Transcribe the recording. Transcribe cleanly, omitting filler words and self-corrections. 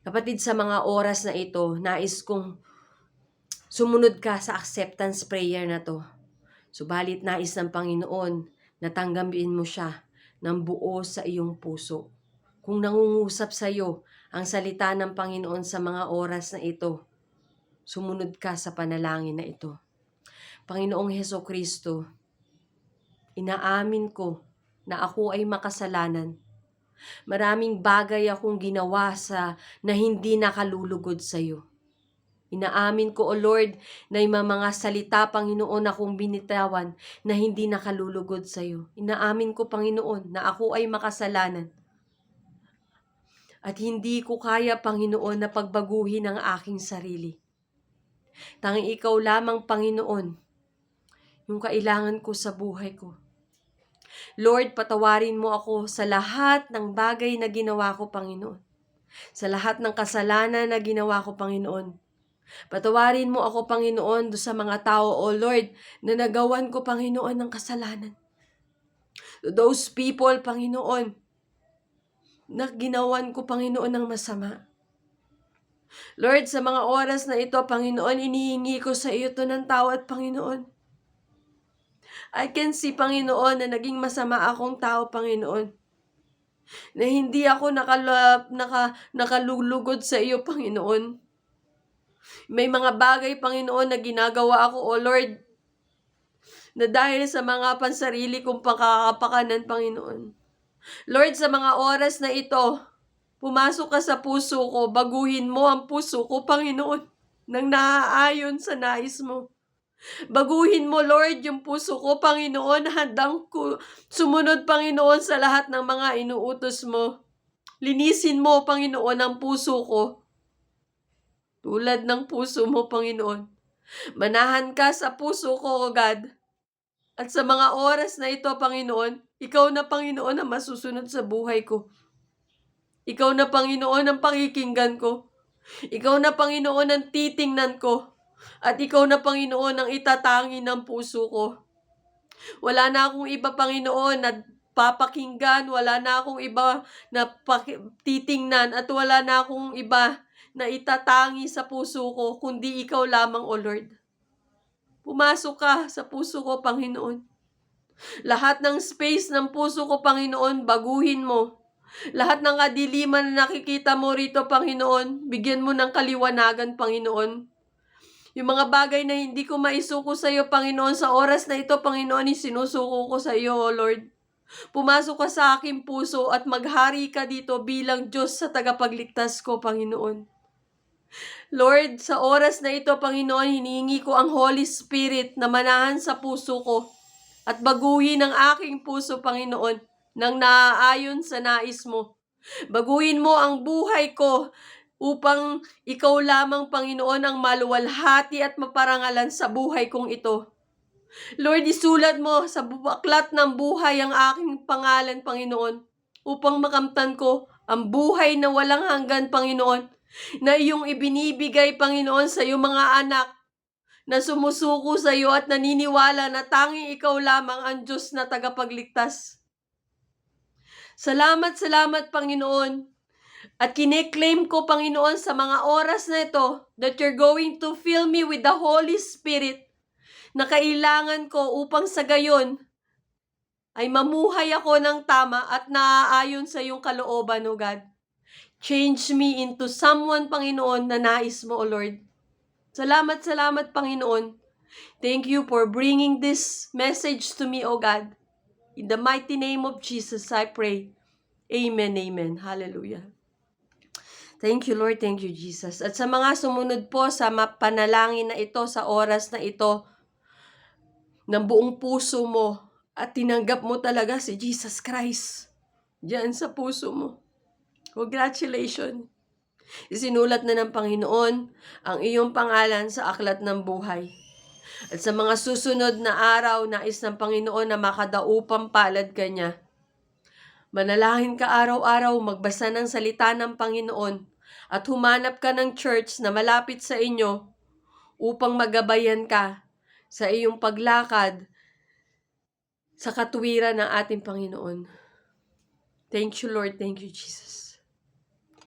Kapatid, sa mga oras na ito, nais kong sumunod ka sa acceptance prayer na to. Subalit nais ng Panginoon na tanggapin mo siya ng buo sa iyong puso. Kung nangungusap sa iyo ang salita ng Panginoon sa mga oras na ito, sumunod ka sa panalangin na ito. Panginoong Hesukristo, inaamin ko na ako ay makasalanan. Maraming bagay akong ginawa na hindi nakalulugod sa iyo. Inaamin ko, O Lord, na yung mga salita, Panginoon, akong binitawan na hindi nakalulugod sa iyo. Inaamin ko, Panginoon, na ako ay makasalanan. At hindi ko kaya, Panginoon, na pagbaguhin ang aking sarili. Tanging ikaw lamang, Panginoon, yung kailangan ko sa buhay ko. Lord, patawarin mo ako sa lahat ng bagay na ginawa ko, Panginoon. Sa lahat ng kasalanan na ginawa ko, Panginoon. Patawarin mo ako, Panginoon, sa mga tao, O Lord, na nagawan ko, Panginoon, ng kasalanan. To those people, Panginoon, na ginawan ko, Panginoon, ng masama. Lord, sa mga oras na ito, Panginoon, inihingi ko sa iyo to ng tawad, Panginoon. I can see, Panginoon, na naging masama akong tao, Panginoon. Na hindi ako nakalulugod sa iyo, Panginoon. May mga bagay, Panginoon, na ginagawa ako, O Lord, na dahil sa mga pansarili kong pangkakapakanan, Panginoon. Lord, sa mga oras na ito, pumasok ka sa puso ko, baguhin mo ang puso ko, Panginoon, nang naaayon sa nais mo. Baguhin mo, Lord, yung puso ko, Panginoon, handang sumunod, Panginoon, sa lahat ng mga inuutos mo. Linisin mo, Panginoon, ang puso ko. Tulad ng puso mo, Panginoon. Manahan ka sa puso ko, O God. At sa mga oras na ito, Panginoon, ikaw na, Panginoon, ang masusunod sa buhay ko. Ikaw na, Panginoon, ang pakikinggan ko. Ikaw na, Panginoon, ang titingnan ko. At ikaw na, Panginoon, ang itatangi ng puso ko. Wala na akong iba, Panginoon, na papakinggan. Wala na akong iba na titingnan. At wala na akong iba na itatangi sa puso ko, kundi ikaw lamang, O Lord. Pumasok ka sa puso ko, Panginoon. Lahat ng space ng puso ko, Panginoon, baguhin mo. Lahat ng kadiliman na nakikita mo rito, Panginoon, bigyan mo ng kaliwanagan, Panginoon. Yung mga bagay na hindi ko maisuko sa iyo, Panginoon, sa oras na ito, Panginoon, isinusuko ko sa iyo, O Lord. Pumasok ka sa aking puso at maghari ka dito bilang Diyos sa tagapagligtas ko, Panginoon. Lord, sa oras na ito, Panginoon, hinihingi ko ang Holy Spirit na manahan sa puso ko at baguhin ang aking puso, Panginoon, nang naaayon sa nais mo. Baguhin mo ang buhay ko upang ikaw lamang, Panginoon, ang maluwalhati at maparangalan sa buhay kong ito. Lord, isulat mo sa aklat ng buhay ang aking pangalan, Panginoon, upang makamtan ko ang buhay na walang hanggan, Panginoon, na iyong ibinibigay, Panginoon, sa iyong mga anak na sumusuko sa iyo at naniniwala na tanging ikaw lamang ang Diyos na tagapagligtas. Salamat, Panginoon. At kine-claim ko, Panginoon, sa mga oras na ito that you're going to fill me with the Holy Spirit na kailangan ko upang sa gayon ay mamuhay ako ng tama at naaayon sa iyong kalooban, O God. Change me into someone, Panginoon, na nais mo, O Lord. Salamat, Panginoon. Thank you for bringing this message to me, O God. In the mighty name of Jesus, I pray. Amen, amen. Hallelujah. Thank you, Lord. Thank you, Jesus. At sa mga sumunod po sa panalangin na ito, sa oras na ito, ng buong puso mo, at tinanggap mo talaga si Jesus Christ diyan sa puso mo. Congratulations! Isinulat na ng Panginoon ang iyong pangalan sa aklat ng buhay. At sa mga susunod na araw, nais ng Panginoon na makadaupang palad ka niya. Manalangin ka araw-araw, magbasa ng salita ng Panginoon, at humanap ka ng church na malapit sa inyo upang magabayan ka sa iyong paglakad sa katuwiran ng ating Panginoon. Thank you, Lord. Thank you, Jesus.